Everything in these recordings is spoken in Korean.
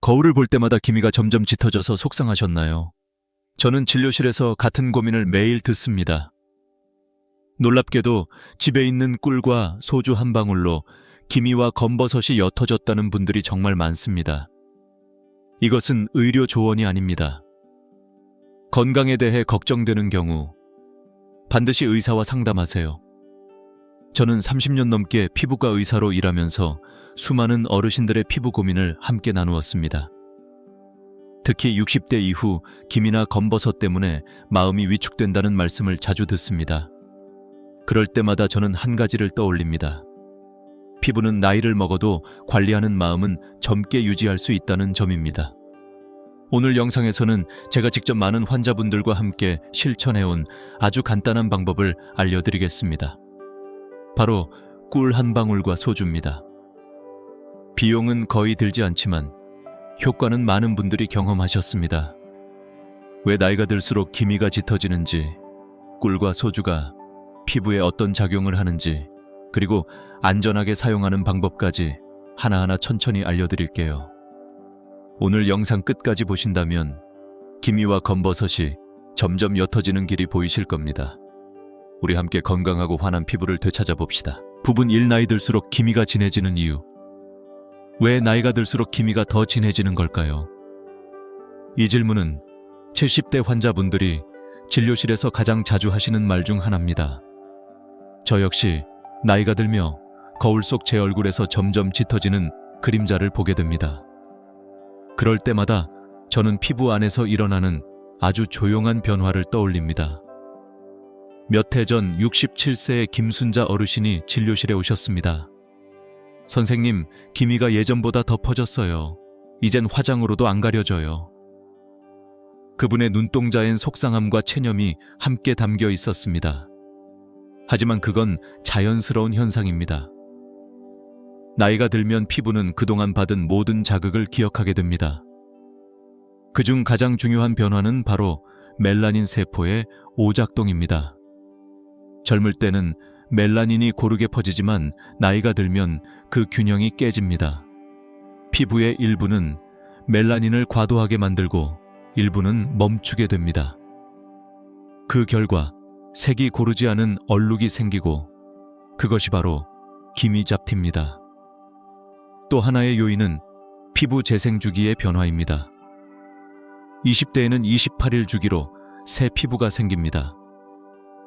거울을 볼 때마다 기미가 점점 짙어져서 속상하셨나요? 저는 진료실에서 같은 고민을 매일 듣습니다. 놀랍게도 집에 있는 꿀과 소주 한 방울로 기미와 검버섯이 옅어졌다는 분들이 정말 많습니다. 이것은 의료 조언이 아닙니다. 건강에 대해 걱정되는 경우 반드시 의사와 상담하세요. 저는 30년 넘게 피부과 의사로 일하면서 수많은 어르신들의 피부 고민을 함께 나누었습니다. 특히 60대 이후 기미나 검버섯 때문에 마음이 위축된다는 말씀을 자주 듣습니다. 그럴 때마다 저는 한 가지를 떠올립니다. 피부는 나이를 먹어도 관리하는 마음은 젊게 유지할 수 있다는 점입니다. 오늘 영상에서는 제가 직접 많은 환자분들과 함께 실천해온 아주 간단한 방법을 알려드리겠습니다. 바로 꿀 한 방울과 소주입니다. 비용은 거의 들지 않지만 효과는 많은 분들이 경험하셨습니다. 왜 나이가 들수록 기미가 짙어지는지, 꿀과 소주가 피부에 어떤 작용을 하는지, 그리고 안전하게 사용하는 방법까지 하나하나 천천히 알려드릴게요. 오늘 영상 끝까지 보신다면 기미와 검버섯이 점점 옅어지는 길이 보이실 겁니다. 우리 함께 건강하고 환한 피부를 되찾아 봅시다. 부분 1. 나이 들수록 기미가 진해지는 이유. 왜 나이가 들수록 기미가 더 진해지는 걸까요? 이 질문은 70대 환자분들이 진료실에서 가장 자주 하시는 말 중 하나입니다. 저 역시 나이가 들며 거울 속 제 얼굴에서 점점 짙어지는 그림자를 보게 됩니다. 그럴 때마다 저는 피부 안에서 일어나는 아주 조용한 변화를 떠올립니다. 몇 해 전 67세의 김순자 어르신이 진료실에 오셨습니다. 선생님, 기미가 예전보다 더 퍼졌어요. 이젠 화장으로도 안 가려져요. 그분의 눈동자엔 속상함과 체념이 함께 담겨 있었습니다. 하지만 그건 자연스러운 현상입니다. 나이가 들면 피부는 그동안 받은 모든 자극을 기억하게 됩니다. 그중 가장 중요한 변화는 바로 멜라닌 세포의 오작동입니다. 젊을 때는 멜라닌이 고르게 퍼지지만 나이가 들면 그 균형이 깨집니다. 피부의 일부는 멜라닌을 과도하게 만들고 일부는 멈추게 됩니다. 그 결과 색이 고르지 않은 얼룩이 생기고 그것이 바로 기미잡티입니다. 또 하나의 요인은 피부 재생 주기의 변화입니다. 20대에는 28일 주기로 새 피부가 생깁니다.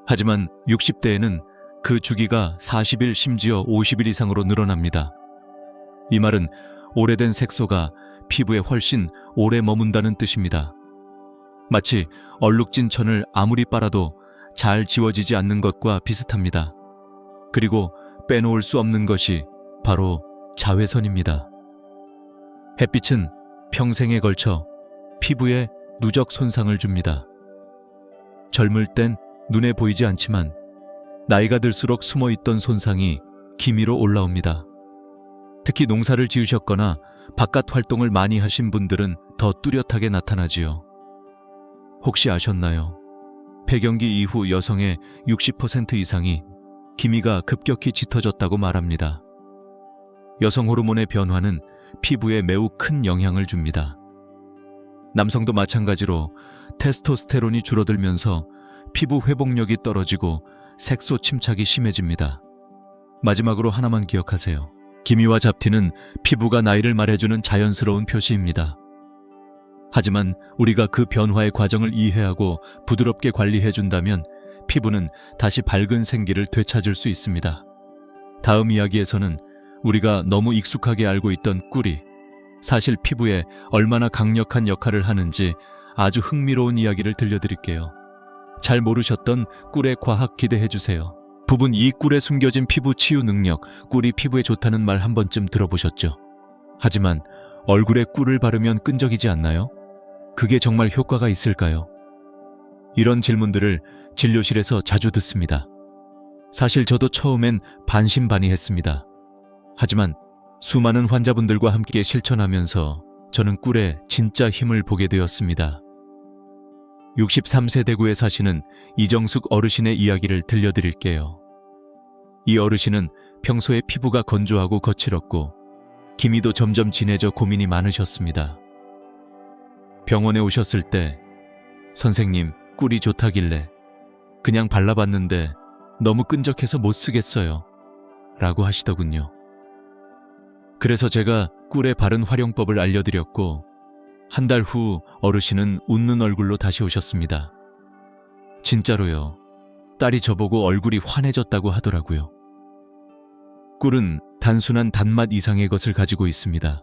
하지만 60대에는 그 주기가 40일 심지어 50일 이상으로 늘어납니다. 이 말은 오래된 색소가 피부에 훨씬 오래 머문다는 뜻입니다. 마치 얼룩진 천을 아무리 빨아도 잘 지워지지 않는 것과 비슷합니다. 그리고 빼놓을 수 없는 것이 바로 자외선입니다. 햇빛은 평생에 걸쳐 피부에 누적 손상을 줍니다. 젊을 땐 눈에 보이지 않지만 나이가 들수록 숨어있던 손상이 기미로 올라옵니다. 특히 농사를 지으셨거나 바깥 활동을 많이 하신 분들은 더 뚜렷하게 나타나지요. 혹시 아셨나요? 폐경기 이후 여성의 60% 이상이 기미가 급격히 짙어졌다고 말합니다. 여성 호르몬의 변화는 피부에 매우 큰 영향을 줍니다. 남성도 마찬가지로 테스토스테론이 줄어들면서 피부 회복력이 떨어지고 색소 침착이 심해집니다. 마지막으로 하나만 기억하세요. 기미와 잡티는 피부가 나이를 말해주는 자연스러운 표시입니다. 하지만 우리가 그 변화의 과정을 이해하고 부드럽게 관리해준다면 피부는 다시 밝은 생기를 되찾을 수 있습니다. 다음 이야기에서는 우리가 너무 익숙하게 알고 있던 꿀이 사실 피부에 얼마나 강력한 역할을 하는지 아주 흥미로운 이야기를 들려드릴게요. 잘 모르셨던 꿀의 과학 기대해주세요. 부분 2. 꿀에 숨겨진 피부 치유 능력. 꿀이 피부에 좋다는 말 한 번쯤 들어보셨죠? 하지만 얼굴에 꿀을 바르면 끈적이지 않나요? 그게 정말 효과가 있을까요? 이런 질문들을 진료실에서 자주 듣습니다. 사실 저도 처음엔 반신반의했습니다. 하지만 수많은 환자분들과 함께 실천하면서 저는 꿀에 진짜 힘을 보게 되었습니다. 63세 대구에 사시는 이정숙 어르신의 이야기를 들려드릴게요. 이 어르신은 평소에 피부가 건조하고 거칠었고 기미도 점점 진해져 고민이 많으셨습니다. 병원에 오셨을 때 선생님 꿀이 좋다길래 그냥 발라봤는데 너무 끈적해서 못 쓰겠어요 라고 하시더군요. 그래서 제가 꿀의 바른 활용법을 알려드렸고 한 달 후 어르신은 웃는 얼굴로 다시 오셨습니다. 진짜로요. 딸이 저보고 얼굴이 환해졌다고 하더라고요. 꿀은 단순한 단맛 이상의 것을 가지고 있습니다.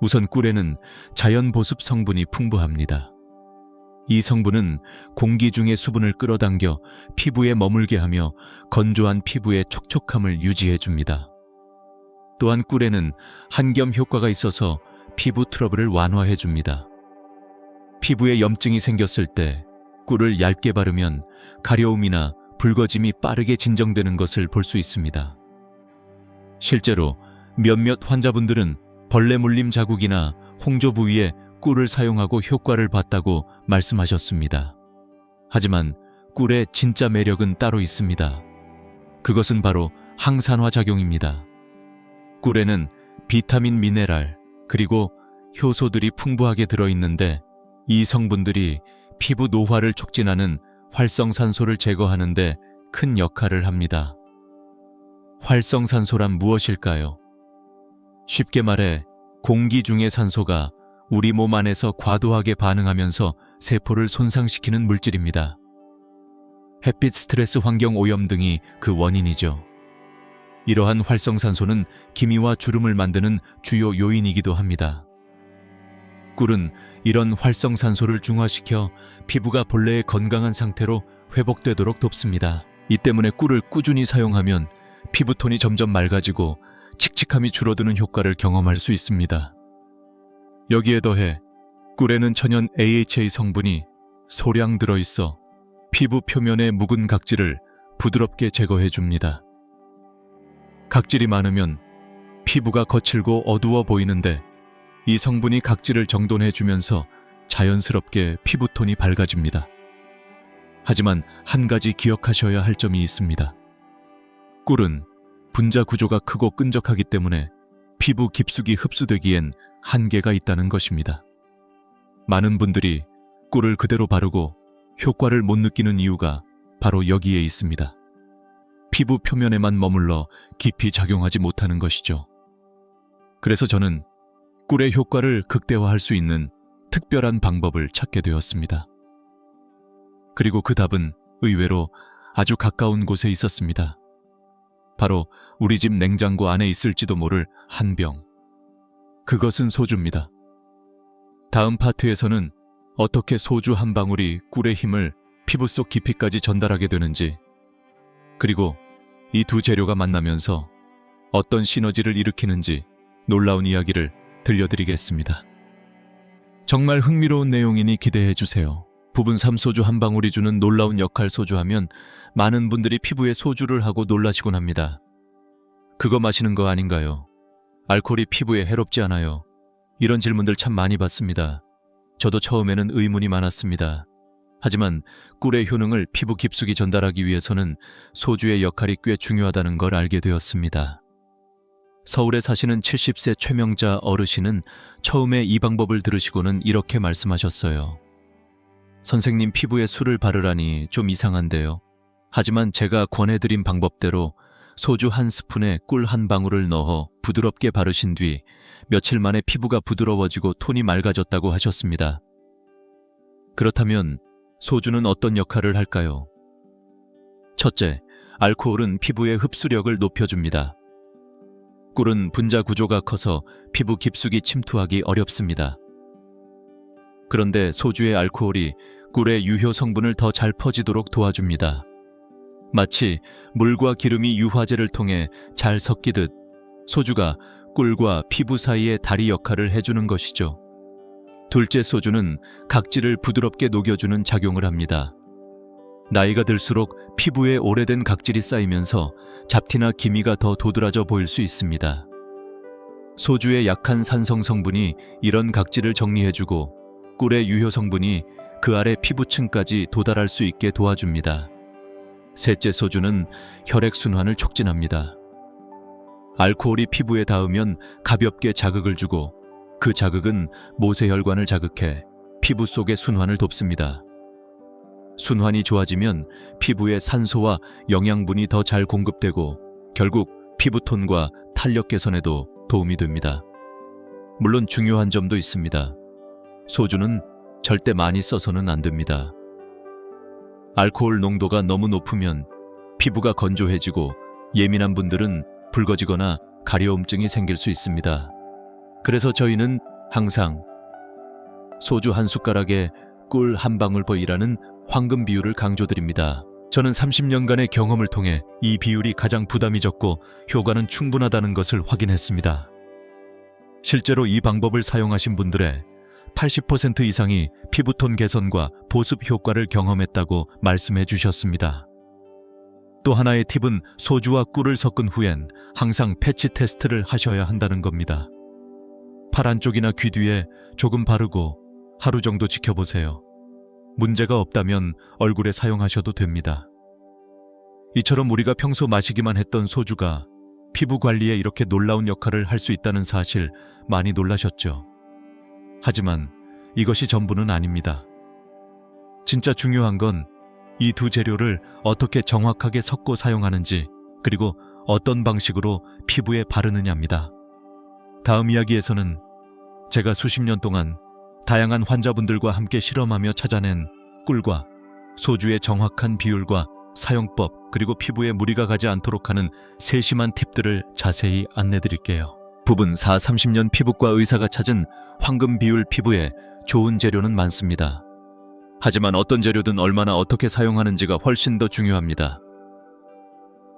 우선 꿀에는 자연 보습 성분이 풍부합니다. 이 성분은 공기 중의 수분을 끌어당겨 피부에 머물게 하며 건조한 피부의 촉촉함을 유지해 줍니다. 또한 꿀에는 한겸 효과가 있어서 피부 트러블을 완화해 줍니다. 피부에 염증이 생겼을 때 꿀을 얇게 바르면 가려움이나 붉어짐이 빠르게 진정되는 것을 볼 수 있습니다. 실제로 몇몇 환자분들은 벌레 물림 자국이나 홍조 부위에 꿀을 사용하고 효과를 봤다고 말씀하셨습니다. 하지만 꿀의 진짜 매력은 따로 있습니다. 그것은 바로 항산화 작용입니다. 꿀에는 비타민, 미네랄, 그리고 효소들이 풍부하게 들어있는데 이 성분들이 피부 노화를 촉진하는 활성산소를 제거하는 데 큰 역할을 합니다. 활성산소란 무엇일까요? 쉽게 말해 공기 중의 산소가 우리 몸 안에서 과도하게 반응하면서 세포를 손상시키는 물질입니다. 햇빛, 스트레스, 환경 오염 등이 그 원인이죠. 이러한 활성산소는 기미와 주름을 만드는 주요 요인이기도 합니다. 꿀은 이런 활성산소를 중화시켜 피부가 본래의 건강한 상태로 회복되도록 돕습니다. 이 때문에 꿀을 꾸준히 사용하면 피부톤이 점점 맑아지고 칙칙함이 줄어드는 효과를 경험할 수 있습니다. 여기에 더해 꿀에는 천연 AHA 성분이 소량 들어있어 피부 표면의 묵은 각질을 부드럽게 제거해 줍니다. 각질이 많으면 피부가 거칠고 어두워 보이는데 이 성분이 각질을 정돈해 주면서 자연스럽게 피부톤이 밝아집니다. 하지만 한 가지 기억하셔야 할 점이 있습니다. 꿀은 분자 구조가 크고 끈적하기 때문에 피부 깊숙이 흡수되기엔 한계가 있다는 것입니다. 많은 분들이 꿀을 그대로 바르고 효과를 못 느끼는 이유가 바로 여기에 있습니다. 피부 표면에만 머물러 깊이 작용하지 못하는 것이죠. 그래서 저는 꿀의 효과를 극대화할 수 있는 특별한 방법을 찾게 되었습니다. 그리고 그 답은 의외로 아주 가까운 곳에 있었습니다. 바로 우리 집 냉장고 안에 있을지도 모를 한 병. 그것은 소주입니다. 다음 파트에서는 어떻게 소주 한 방울이 꿀의 힘을 피부 속 깊이까지 전달하게 되는지, 그리고 이 두 재료가 만나면서 어떤 시너지를 일으키는지 놀라운 이야기를 들려드리겠습니다. 정말 흥미로운 내용이니 기대해 주세요. 부분 3소주 한 방울이 주는 놀라운 역할. 소주하면 많은 분들이 피부에 소주를 하고 놀라시곤 합니다. 그거 마시는 거 아닌가요? 알코올이 피부에 해롭지 않아요? 이런 질문들 참 많이 받습니다. 저도 처음에는 의문이 많았습니다. 하지만 꿀의 효능을 피부 깊숙이 전달하기 위해서는 소주의 역할이 꽤 중요하다는 걸 알게 되었습니다. 서울에 사시는 70세 최명자 어르신은 처음에 이 방법을 들으시고는 이렇게 말씀하셨어요. 선생님, 피부에 술을 바르라니 좀 이상한데요. 하지만 제가 권해드린 방법대로 소주 한 스푼에 꿀 한 방울을 넣어 부드럽게 바르신 뒤 며칠 만에 피부가 부드러워지고 톤이 맑아졌다고 하셨습니다. 그렇다면 소주는 어떤 역할을 할까요? 첫째, 알코올은 피부의 흡수력을 높여줍니다. 꿀은 분자 구조가 커서 피부 깊숙이 침투하기 어렵습니다. 그런데 소주의 알코올이 꿀의 유효 성분을 더 잘 퍼지도록 도와줍니다. 마치 물과 기름이 유화제를 통해 잘 섞이듯 소주가 꿀과 피부 사이의 다리 역할을 해주는 것이죠. 둘째, 소주는 각질을 부드럽게 녹여주는 작용을 합니다. 나이가 들수록 피부에 오래된 각질이 쌓이면서 잡티나 기미가 더 도드라져 보일 수 있습니다. 소주의 약한 산성 성분이 이런 각질을 정리해주고 꿀의 유효 성분이 그 아래 피부층까지 도달할 수 있게 도와줍니다. 셋째, 소주는 혈액순환을 촉진합니다. 알코올이 피부에 닿으면 가볍게 자극을 주고 그 자극은 모세혈관을 자극해 피부 속의 순환을 돕습니다. 순환이 좋아지면 피부에 산소와 영양분이 더 잘 공급되고 결국 피부톤과 탄력 개선에도 도움이 됩니다. 물론 중요한 점도 있습니다. 소주는 절대 많이 써서는 안 됩니다. 알코올 농도가 너무 높으면 피부가 건조해지고 예민한 분들은 붉어지거나 가려움증이 생길 수 있습니다. 그래서 저희는 항상 소주 한 숟가락에 꿀 한 방울이라는 황금 비율을 강조드립니다. 저는 30년간의 경험을 통해 이 비율이 가장 부담이 적고 효과는 충분하다는 것을 확인했습니다. 실제로 이 방법을 사용하신 분들의 80% 이상이 피부톤 개선과 보습 효과를 경험했다고 말씀해 주셨습니다. 또 하나의 팁은 소주와 꿀을 섞은 후엔 항상 패치 테스트를 하셔야 한다는 겁니다. 팔 안쪽이나 귀 뒤에 조금 바르고 하루 정도 지켜보세요. 문제가 없다면 얼굴에 사용하셔도 됩니다. 이처럼 우리가 평소 마시기만 했던 소주가 피부 관리에 이렇게 놀라운 역할을 할 수 있다는 사실 많이 놀라셨죠? 하지만 이것이 전부는 아닙니다. 진짜 중요한 건 이 두 재료를 어떻게 정확하게 섞고 사용하는지, 그리고 어떤 방식으로 피부에 바르느냐입니다. 다음 이야기에서는 제가 수십 년 동안 다양한 환자분들과 함께 실험하며 찾아낸 꿀과 소주의 정확한 비율과 사용법, 그리고 피부에 무리가 가지 않도록 하는 세심한 팁들을 자세히 안내드릴게요. 부분 4. 30년 피부과 의사가 찾은 황금 비율. 피부에 좋은 재료는 많습니다. 하지만 어떤 재료든 얼마나 어떻게 사용하는지가 훨씬 더 중요합니다.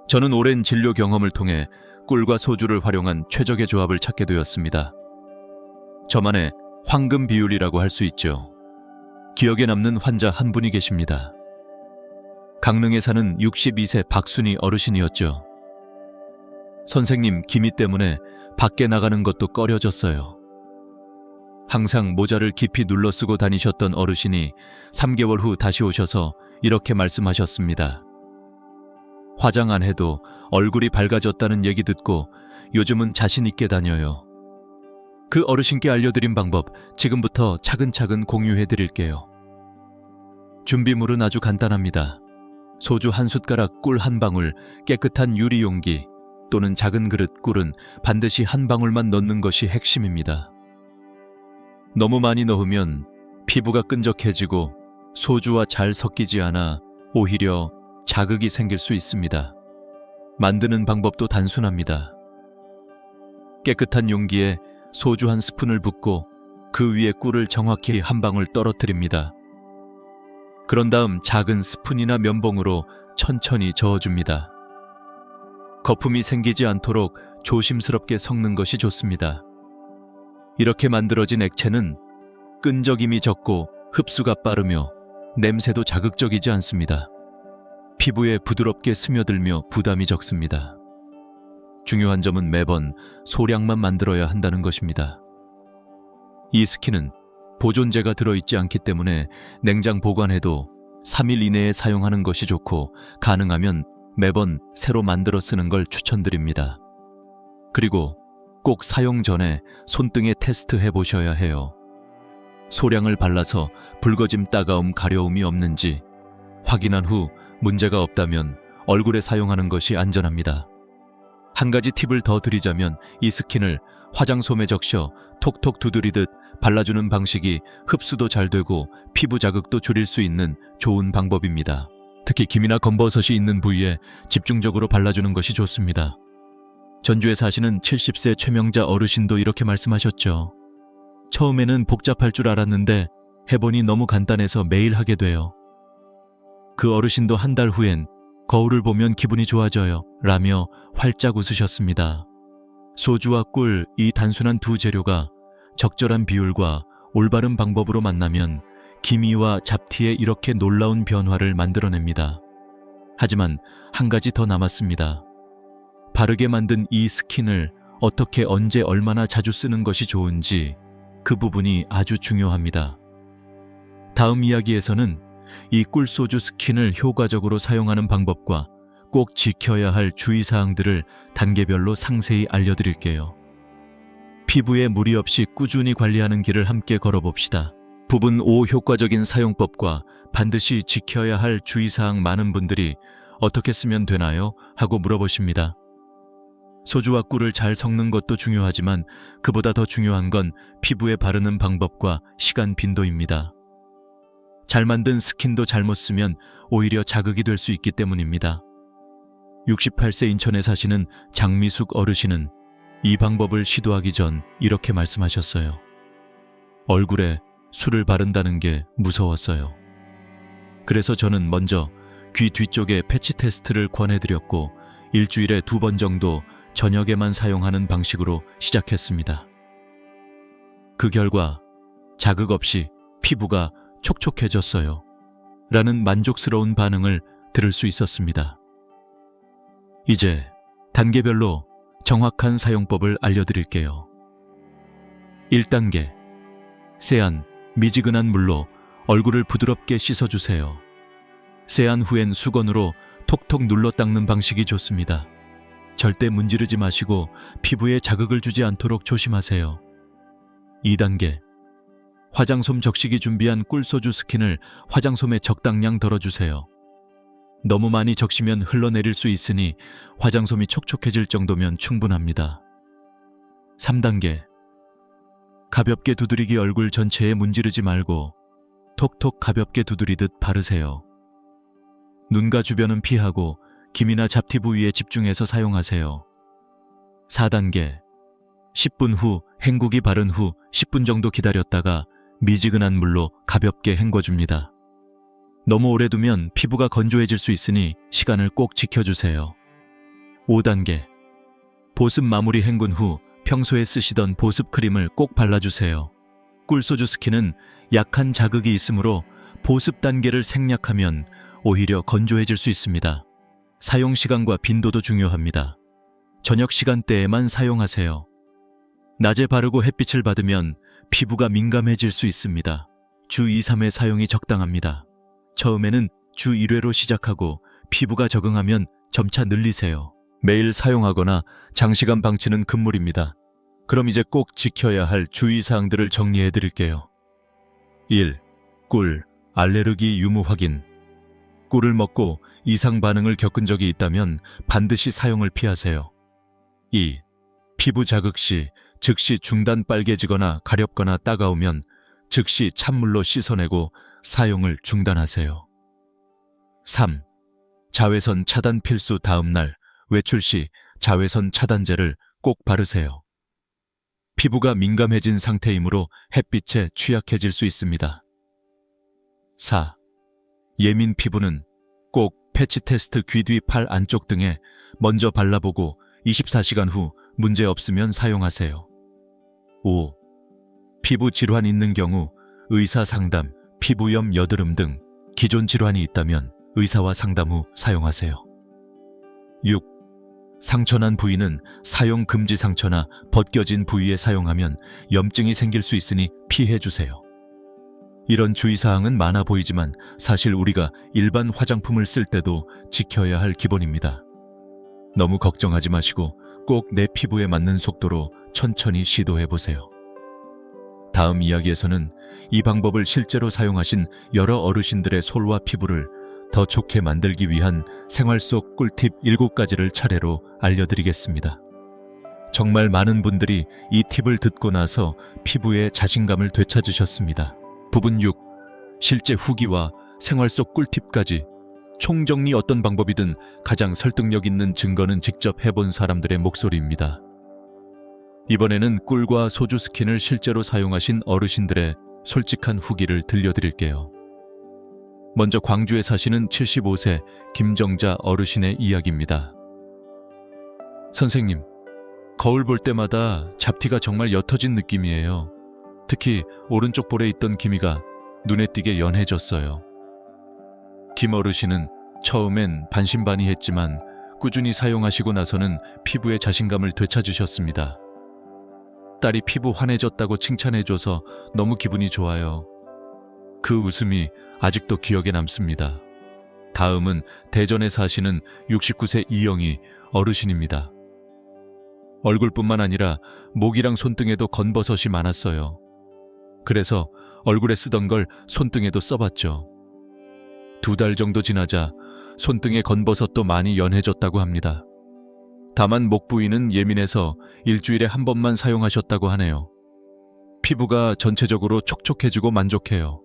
저는 오랜 진료 경험을 통해 꿀과 소주를 활용한 최적의 조합을 찾게 되었습니다. 저만의 황금 비율이라고 할 수 있죠. 기억에 남는 환자 한 분이 계십니다. 강릉에 사는 62세 박순희 어르신이었죠. 선생님, 기미 때문에 밖에 나가는 것도 꺼려졌어요. 항상 모자를 깊이 눌러 쓰고 다니셨던 어르신이 3개월 후 다시 오셔서 이렇게 말씀하셨습니다. 화장 안 해도 얼굴이 밝아졌다는 얘기 듣고 요즘은 자신 있게 다녀요. 그 어르신께 알려드린 방법 지금부터 차근차근 공유해 드릴게요. 준비물은 아주 간단합니다. 소주 한 숟가락, 꿀 한 방울, 깨끗한 유리 용기 또는 작은 그릇. 꿀은 반드시 한 방울만 넣는 것이 핵심입니다. 너무 많이 넣으면 피부가 끈적해지고 소주와 잘 섞이지 않아 오히려 자극이 생길 수 있습니다. 만드는 방법도 단순합니다. 깨끗한 용기에 소주 한 스푼을 붓고 그 위에 꿀을 정확히 한 방울 떨어뜨립니다. 그런 다음 작은 스푼이나 면봉으로 천천히 저어줍니다. 거품이 생기지 않도록 조심스럽게 섞는 것이 좋습니다. 이렇게 만들어진 액체는 끈적임이 적고 흡수가 빠르며 냄새도 자극적이지 않습니다. 피부에 부드럽게 스며들며 부담이 적습니다. 중요한 점은 매번 소량만 만들어야 한다는 것입니다. 이 스킨은 보존제가 들어있지 않기 때문에 냉장 보관해도 3일 이내에 사용하는 것이 좋고, 가능하면 매번 새로 만들어 쓰는 걸 추천드립니다. 그리고 꼭 사용 전에 손등에 테스트해 보셔야 해요. 소량을 발라서 붉어짐, 따가움, 가려움이 없는지 확인한 후 문제가 없다면 얼굴에 사용하는 것이 안전합니다. 한 가지 팁을 더 드리자면 이 스킨을 화장솜에 적셔 톡톡 두드리듯 발라주는 방식이 흡수도 잘 되고 피부 자극도 줄일 수 있는 좋은 방법입니다. 특히 기미나 검버섯이 있는 부위에 집중적으로 발라주는 것이 좋습니다. 전주에 사시는 70세 최명자 어르신도 이렇게 말씀하셨죠. 처음에는 복잡할 줄 알았는데 해보니 너무 간단해서 매일 하게 돼요. 그 어르신도 한 달 후엔 거울을 보면 기분이 좋아져요 라며 활짝 웃으셨습니다. 소주와 꿀, 이 단순한 두 재료가 적절한 비율과 올바른 방법으로 만나면 기미와 잡티에 이렇게 놀라운 변화를 만들어냅니다. 하지만 한 가지 더 남았습니다. 바르게 만든 이 스킨을 어떻게, 언제, 얼마나 자주 쓰는 것이 좋은지, 그 부분이 아주 중요합니다. 다음 이야기에서는 이 꿀소주 스킨을 효과적으로 사용하는 방법과 꼭 지켜야 할 주의사항들을 단계별로 상세히 알려드릴게요. 피부에 무리 없이 꾸준히 관리하는 길을 함께 걸어봅시다. 부분 5 효과적인 사용법과 반드시 지켜야 할 주의사항. 많은 분들이 어떻게 쓰면 되나요? 하고 물어보십니다. 소주와 꿀을 잘 섞는 것도 중요하지만 그보다 더 중요한 건 피부에 바르는 방법과 시간 빈도입니다. 잘 만든 스킨도 잘못 쓰면 오히려 자극이 될 수 있기 때문입니다. 68세 인천에 사시는 장미숙 어르신은 이 방법을 시도하기 전 이렇게 말씀하셨어요. 얼굴에 술을 바른다는 게 무서웠어요. 그래서 저는 먼저 귀 뒤쪽에 패치 테스트를 권해드렸고 일주일에 2번 정도 저녁에만 사용하는 방식으로 시작했습니다. 그 결과 자극 없이 피부가 촉촉해졌어요. 라는 만족스러운 반응을 들을 수 있었습니다. 이제 단계별로 정확한 사용법을 알려드릴게요. 1단계. 세안, 미지근한 물로 얼굴을 부드럽게 씻어주세요. 세안 후엔 수건으로 톡톡 눌러 닦는 방식이 좋습니다. 절대 문지르지 마시고 피부에 자극을 주지 않도록 조심하세요. 2단계. 화장솜 적시기 준비한 꿀소주 스킨을 화장솜에 적당량 덜어주세요. 너무 많이 적시면 흘러내릴 수 있으니 화장솜이 촉촉해질 정도면 충분합니다. 3단계. 가볍게 두드리기. 얼굴 전체에 문지르지 말고 톡톡 가볍게 두드리듯 바르세요. 눈가 주변은 피하고 기미나 잡티 부위에 집중해서 사용하세요. 4단계. 10분 후 헹구기. 바른 후 10분 정도 기다렸다가 미지근한 물로 가볍게 헹궈줍니다. 너무 오래 두면 피부가 건조해질 수 있으니 시간을 꼭 지켜주세요. 5단계. 보습 마무리. 헹군 후 평소에 쓰시던 보습 크림을 꼭 발라주세요. 꿀소주 스킨은 약한 자극이 있으므로 보습 단계를 생략하면 오히려 건조해질 수 있습니다. 사용 시간과 빈도도 중요합니다. 저녁 시간대에만 사용하세요. 낮에 바르고 햇빛을 받으면 피부가 민감해질 수 있습니다. 주 2, 3회 사용이 적당합니다. 처음에는 주 1회로 시작하고 피부가 적응하면 점차 늘리세요. 매일 사용하거나 장시간 방치는 금물입니다. 그럼 이제 꼭 지켜야 할 주의사항들을 정리해 드릴게요. 1. 꿀, 알레르기 유무 확인. 꿀을 먹고 이상 반응을 겪은 적이 있다면 반드시 사용을 피하세요. 2. 피부 자극 시 즉시 중단. 빨개지거나 가렵거나 따가우면 즉시 찬물로 씻어내고 사용을 중단하세요. 3. 자외선 차단 필수. 다음날 외출 시 자외선 차단제를 꼭 바르세요. 피부가 민감해진 상태이므로 햇빛에 취약해질 수 있습니다. 4. 예민 피부는 꼭 패치 테스트. 귀 뒤, 팔 안쪽 등에 먼저 발라보고 24시간 후 문제 없으면 사용하세요. 5. 피부 질환 있는 경우 의사 상담, 피부염, 여드름 등 기존 질환이 있다면 의사와 상담 후 사용하세요. 6. 상처난 부위는 사용 금지. 상처나 벗겨진 부위에 사용하면 염증이 생길 수 있으니 피해주세요. 이런 주의사항은 많아 보이지만 사실 우리가 일반 화장품을 쓸 때도 지켜야 할 기본입니다. 너무 걱정하지 마시고 꼭 내 피부에 맞는 속도로 천천히 시도해보세요. 다음 이야기에서는 이 방법을 실제로 사용하신 여러 어르신들의 솔과 피부를 더 좋게 만들기 위한 생활 속 꿀팁 7가지를 차례로 알려드리겠습니다. 정말 많은 분들이 이 팁을 듣고 나서 피부에 자신감을 되찾으셨습니다. 부분 6. 실제 후기와 생활 속 꿀팁까지. 총정리. 어떤 방법이든 가장 설득력 있는 증거는 직접 해본 사람들의 목소리입니다. 이번에는 꿀과 소주 스킨을 실제로 사용하신 어르신들의 솔직한 후기를 들려드릴게요. 먼저 광주에 사시는 75세 김정자 어르신의 이야기입니다. 선생님, 거울 볼 때마다 잡티가 정말 옅어진 느낌이에요. 특히 오른쪽 볼에 있던 기미가 눈에 띄게 연해졌어요. 김 어르신은 처음엔 반신반의했지만 꾸준히 사용하시고 나서는 피부에 자신감을 되찾으셨습니다. 딸이 피부 환해졌다고 칭찬해줘서 너무 기분이 좋아요. 그 웃음이 아직도 기억에 남습니다. 다음은 대전에 사시는 69세 이영희 어르신입니다. 얼굴뿐만 아니라 목이랑 손등에도 건버섯이 많았어요. 그래서 얼굴에 쓰던 걸 손등에도 써봤죠. 2달 정도 지나자 손등의 건버섯도 많이 연해졌다고 합니다. 다만 목 부위는 예민해서 일주일에 한 번만 사용하셨다고 하네요. 피부가 전체적으로 촉촉해지고 만족해요.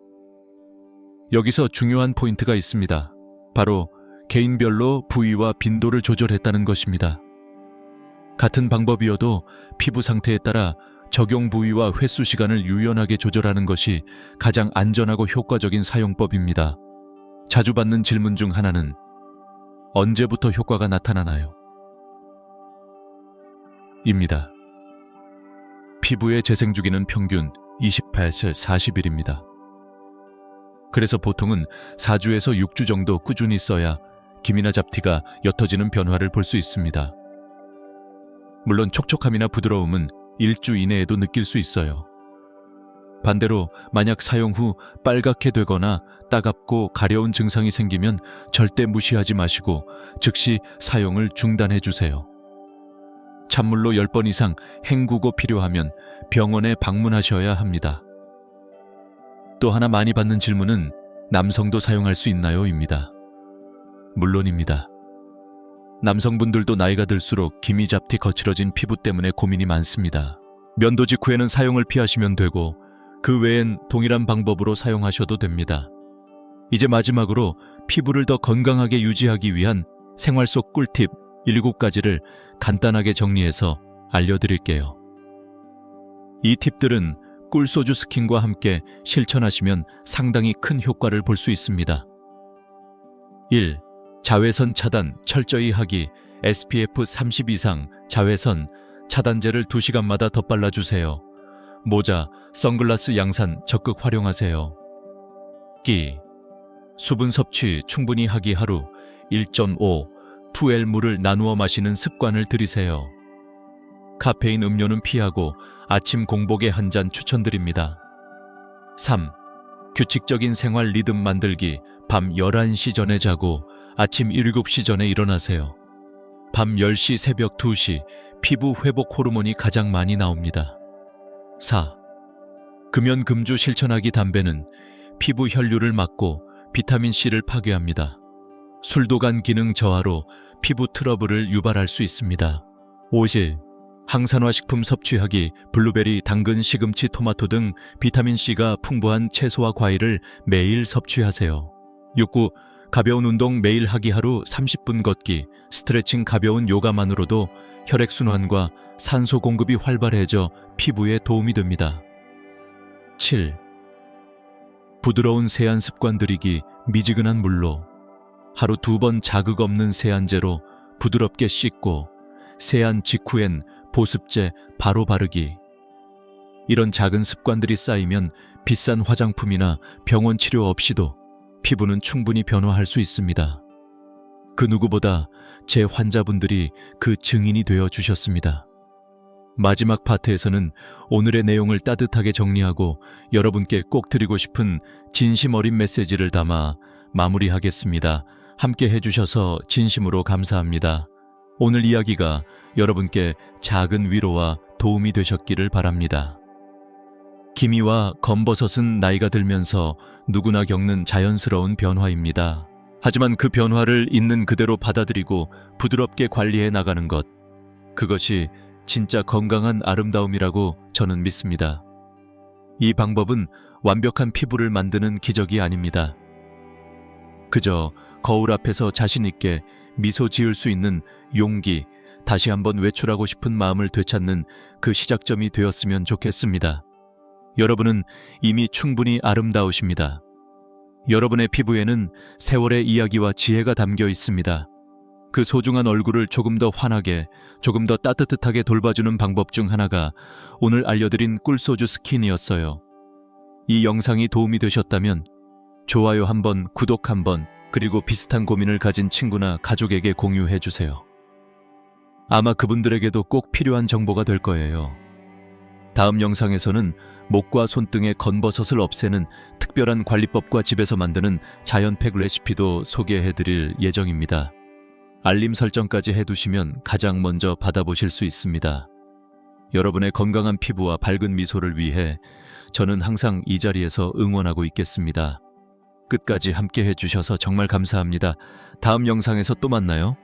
여기서 중요한 포인트가 있습니다. 바로 개인별로 부위와 빈도를 조절했다는 것입니다. 같은 방법이어도 피부 상태에 따라 적용 부위와 횟수 시간을 유연하게 조절하는 것이 가장 안전하고 효과적인 사용법입니다. 자주 받는 질문 중 하나는 언제부터 효과가 나타나나요? 입니다. 피부의 재생 주기는 평균 28에서 40일입니다. 그래서 보통은 4주에서 6주 정도 꾸준히 써야 기미나 잡티가 옅어지는 변화를 볼 수 있습니다. 물론 촉촉함이나 부드러움은 일주 이내에도 느낄 수 있어요. 반대로 만약 사용 후 빨갛게 되거나 따갑고 가려운 증상이 생기면 절대 무시하지 마시고 즉시 사용을 중단해 주세요. 찬물로 10번 이상 헹구고 필요하면 병원에 방문하셔야 합니다. 또 하나 많이 받는 질문은 남성도 사용할 수 있나요? 입니다. 물론입니다. 남성분들도 나이가 들수록 기미 잡티 거칠어진 피부 때문에 고민이 많습니다. 면도 직후에는 사용을 피하시면 되고 그 외엔 동일한 방법으로 사용하셔도 됩니다. 이제 마지막으로 피부를 더 건강하게 유지하기 위한 생활 속 꿀팁 7가지를 간단하게 정리해서 알려드릴게요. 이 팁들은 꿀소주 스킨과 함께 실천하시면 상당히 큰 효과를 볼 수 있습니다. 1. 자외선 차단 철저히 하기. SPF 30 이상 자외선 차단제를 2시간마다 덧발라주세요. 모자, 선글라스 양산 적극 활용하세요. 끼. 수분 섭취 충분히 하기. 하루 1.5, 2L 물을 나누어 마시는 습관을 들이세요. 카페인 음료는 피하고 아침 공복에 한 잔 추천드립니다. 3. 규칙적인 생활 리듬 만들기. 밤 11시 전에 자고 아침 7시 전에 일어나세요. 밤 10시, 새벽 2시 피부 회복 호르몬이 가장 많이 나옵니다. 4. 금연금주 실천하기. 담배는 피부 혈류를 막고 비타민C를 파괴합니다. 술도간 기능 저하로 피부 트러블을 유발할 수 있습니다. 5. 항산화 식품 섭취하기. 블루베리, 당근, 시금치, 토마토 등 비타민C가 풍부한 채소와 과일을 매일 섭취하세요. 6. 가벼운 운동 매일 하기. 하루 30분 걷기, 스트레칭, 가벼운 요가만으로도 혈액순환과 산소 공급이 활발해져 피부에 도움이 됩니다. 7. 부드러운 세안 습관 들이기. 미지근한 물로 하루 2번 자극 없는 세안제로 부드럽게 씻고 세안 직후엔 보습제 바로 바르기. 이런 작은 습관들이 쌓이면 비싼 화장품이나 병원 치료 없이도 피부는 충분히 변화할 수 있습니다. 그 누구보다 제 환자분들이 그 증인이 되어 주셨습니다. 마지막 파트에서는 오늘의 내용을 따뜻하게 정리하고 여러분께 꼭 드리고 싶은 진심 어린 메시지를 담아 마무리하겠습니다. 함께 해주셔서 진심으로 감사합니다. 오늘 이야기가 여러분께 작은 위로와 도움이 되셨기를 바랍니다. 기미와 검버섯은 나이가 들면서 누구나 겪는 자연스러운 변화입니다. 하지만 그 변화를 있는 그대로 받아들이고 부드럽게 관리해 나가는 것, 그것이 진짜 건강한 아름다움이라고 저는 믿습니다. 이 방법은 완벽한 피부를 만드는 기적이 아닙니다. 그저 거울 앞에서 자신 있게 미소 지을 수 있는 용기, 다시 한번 외출하고 싶은 마음을 되찾는 그 시작점이 되었으면 좋겠습니다. 여러분은 이미 충분히 아름다우십니다. 여러분의 피부에는 세월의 이야기와 지혜가 담겨 있습니다. 그 소중한 얼굴을 조금 더 환하게, 조금 더 따뜻하게 돌봐주는 방법 중 하나가 오늘 알려드린 꿀소주 스킨이었어요. 이 영상이 도움이 되셨다면 좋아요 한번, 구독 한번, 그리고 비슷한 고민을 가진 친구나 가족에게 공유해 주세요. 아마 그분들에게도 꼭 필요한 정보가 될 거예요. 다음 영상에서는 목과 손등의 건버섯을 없애는 특별한 관리법과 집에서 만드는 자연팩 레시피도 소개해드릴 예정입니다. 알림 설정까지 해두시면 가장 먼저 받아보실 수 있습니다. 여러분의 건강한 피부와 밝은 미소를 위해 저는 항상 이 자리에서 응원하고 있겠습니다. 끝까지 함께 해주셔서 정말 감사합니다. 다음 영상에서 또 만나요.